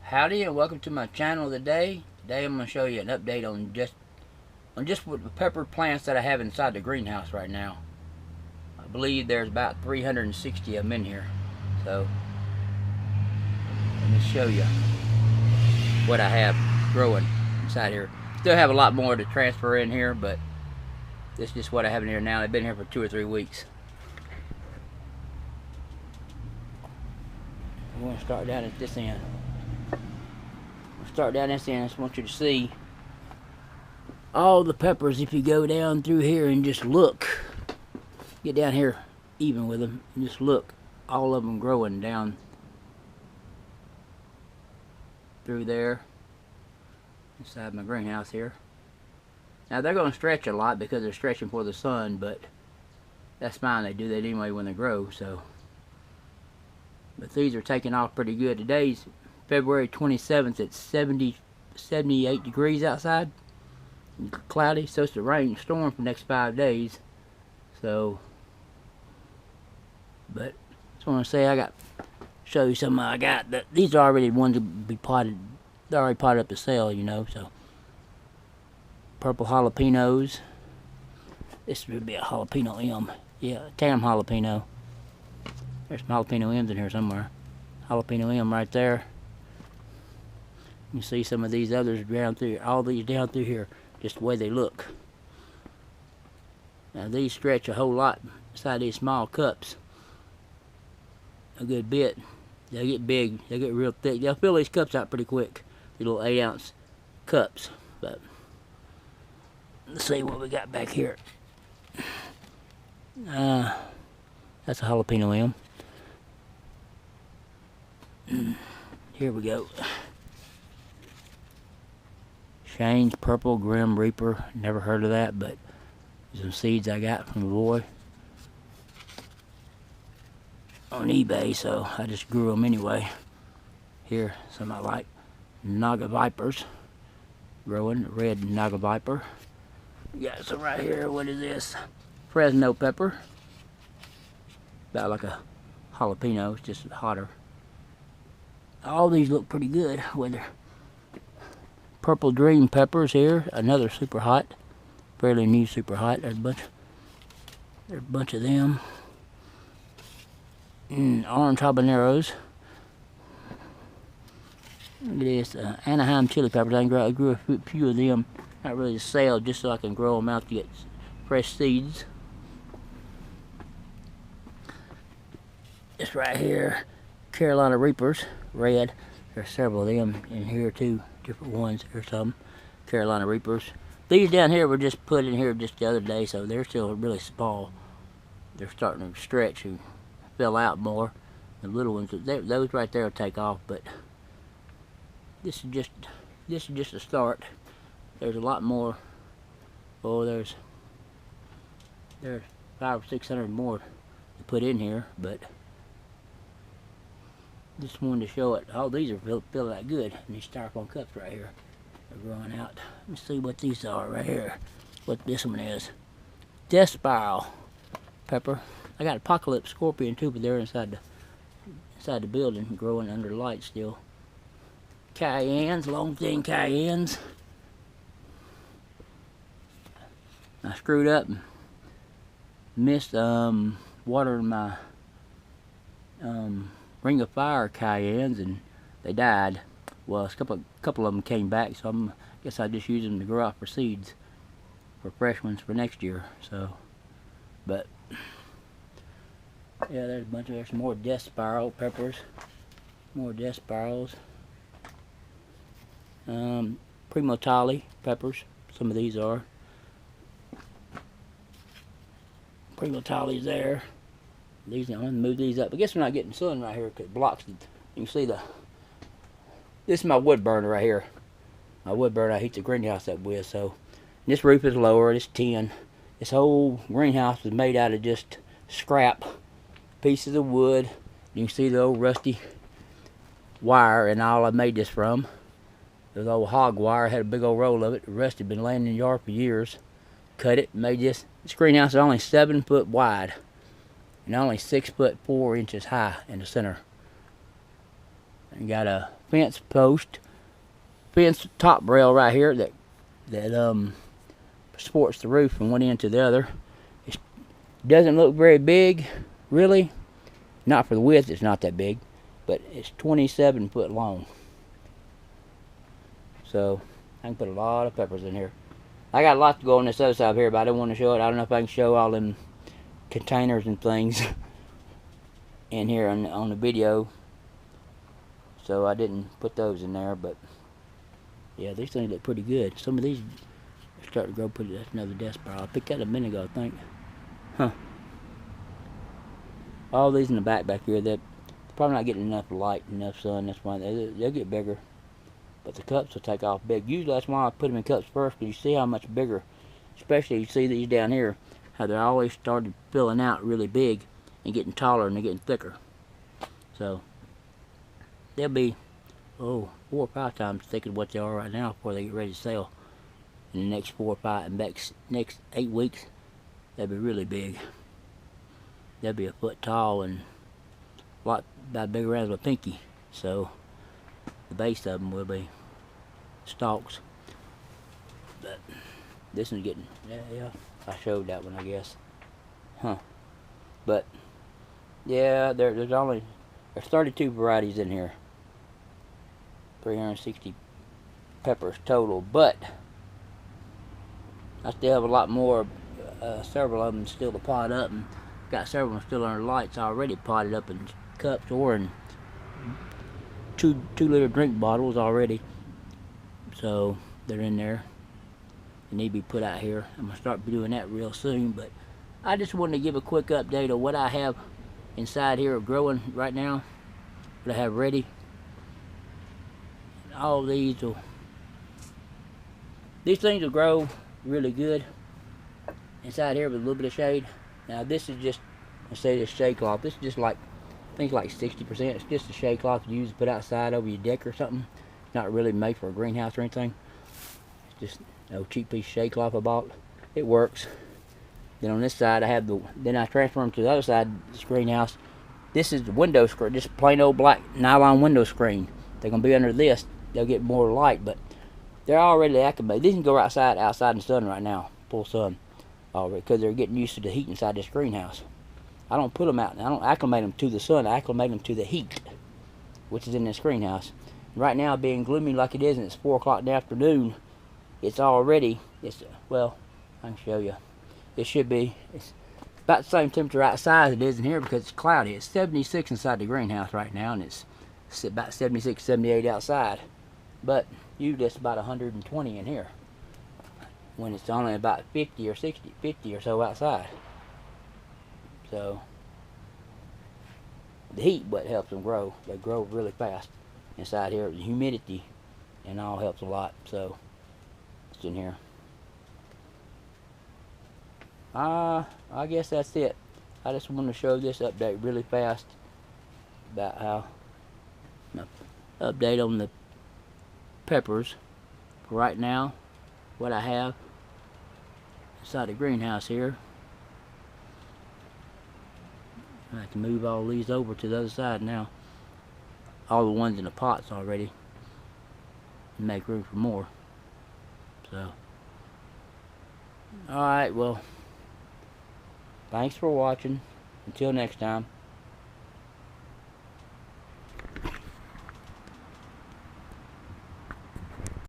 Howdy and welcome to my channel today. Today I'm going to show you an update on just what the pepper plants that I have inside the greenhouse right now. I believe there's about 360 of them in here. So let me show you what I have growing inside here. Still have a lot more to transfer in here, but this is just what I have in here now. They've been here for 2 or 3 weeks. I'm going to start down at this end. Start down this end. I just want you to see all the peppers. If you go down through here and just look, get down here even with them and just look, all of them growing down through there inside my greenhouse here. Now they're going to stretch a lot because they're stretching for the sun, but that's fine. They do that anyway when they grow. So, but these are taking off pretty good. Today's February 27th. It's 78 degrees outside, cloudy, supposed to rain and storm for the next 5 days. So, but just want to say show you some I got. These are already ones to be potted. They're already potted up to sale, you know. So, purple jalapenos. This would be a jalapeno M. Yeah, tam jalapeno. There's some jalapeno M's in here somewhere. Jalapeno M right there. You see some of these others down through, all these down through here, just the way they look. Now these stretch a whole lot inside these small cups. A good bit. They'll get big, they'll get real thick. They'll fill these cups out pretty quick. These little 8-ounce cups. But let's see what we got back here. That's a jalapeno M. Here we go. Shane's Purple Grim Reaper. Never heard of that, but some seeds I got from a boy on eBay, so I just grew them anyway. Here, some I like. Naga Vipers. Growing, red Naga Viper. Got some right here. What is this? Fresno pepper. About like a jalapeno, it's just hotter. All these look pretty good. Whether Purple Dream peppers here, another super hot, fairly new super hot. There's a bunch of them. Orange habaneros. Look at this, Anaheim chili peppers. I grew a few of them, not really to sell, just so I can grow them out to get fresh seeds. This right here, Carolina Reapers, red. There's several of them in here too, different ones or some. Carolina Reapers. These down here were just put in here just the other day, so they're still really small. They're starting to stretch and fill out more. The little ones, those right there will take off, but this is just a start. There's a lot more. Oh, there's 500 or 600 more to put in here, but just wanted to show it. All these are feeling that good. And these styrofoam cups right here are growing out. Let's see what these are right here. What this one is. Death Spiral pepper. I got Apocalypse Scorpion too, but they're inside the building, growing under light still. Cayennes, long thin cayennes. I screwed up and missed watering my Ring of Fire cayennes, and they died. Well, a couple of them came back, so I guess I just use them to grow out for seeds for fresh ones for next year. So, but yeah, there's some more Death Spiral peppers, more Death Spirals. Primo Tali peppers. Some of these are Primo Tali's there. These, I'm gonna move these up. I guess we're not getting sun right here because it blocks it. You can see this is my wood burner right here. My wood burner I heat the greenhouse up with. So this roof is lower. It's tin. This whole greenhouse was made out of just scrap pieces of wood. You can see the old rusty wire and all I made this from. It was old hog wire. I had a big old roll of it. The rest had been laying in the yard for years. Cut it, made this. This greenhouse is only 7 foot wide and only 6 foot 4 inches high in the center. And got a fence post, fence top rail right here that supports the roof from one end to the other. It doesn't look very big, really. Not for the width, it's not that big, but it's 27 foot long. So I can put a lot of peppers in here. I got a lot to go on this other side here, but I don't want to show it. I don't know if I can show all them containers and things in here on the video, so I didn't put those in there. But yeah, these things look pretty good. Some of these are starting to grow pretty. That's another desk pile. I picked that a minute ago, I think. Huh. All these in the back here, they're probably not getting enough light, enough sun. That's why they'll get bigger. But the cups will take off big. Usually that's why I put them in cups first, because you see how much bigger, especially you see these down here, how they're always started filling out really big and getting taller and they're getting thicker. So they'll be 4 or 5 times thicker than what they are right now before they get ready to sell. In the next 4 or 5, next 8 weeks, they'll be really big. They'll be a foot tall and a lot about bigger around as a pinky. So the base of them will be stalks. But this one's getting, yeah, I showed that one, I guess. Huh. But yeah, there's 32 varieties in here. 360 peppers total, but I still have a lot more, several of them still to pot up, and got several of them still under lights already potted up in cups or in 2-liter drink bottles already. So they're in there. They need to be put out here. I'm gonna start doing that real soon, but I just wanted to give a quick update of what I have inside here growing right now, what I have ready. All these things will grow really good inside here with a little bit of shade. Now this is just, I say this shade cloth, this is just like, I think like 60%. It's just a shade cloth you use to put outside over your deck or something. It's not really made for a greenhouse or anything. It's just no cheap piece of shade cloth I bought. It works. Then on this side I have then I transfer them to the other side of this greenhouse. This is the window screen, just plain old black nylon window screen. They're gonna be under this. They'll get more light, but they're already acclimated. These can go outside in the sun right now, full sun, already, because they're getting used to the heat inside this greenhouse. I don't put them out. I don't acclimate them to the sun. I acclimate them to the heat, which is in this greenhouse. Right now, being gloomy like it is, and it's 4 o'clock in the afternoon, it's well, I can show you. It should be. It's about the same temperature outside as it is in here because it's cloudy. It's 76 inside the greenhouse right now, and it's about 76, 78 outside. But usually it's about 120 in here when it's only about 50 or 60, 50 or so outside. So the heat what helps them grow. They grow really fast inside here. The humidity and all helps a lot. So it's in here. I guess that's it. I just want to show this update really fast about how update on the peppers for right now, what I have inside the greenhouse here. I have to move all these over to the other side now, all the ones in the pots already, and make room for more. So alright, well, thanks for watching. Until next time.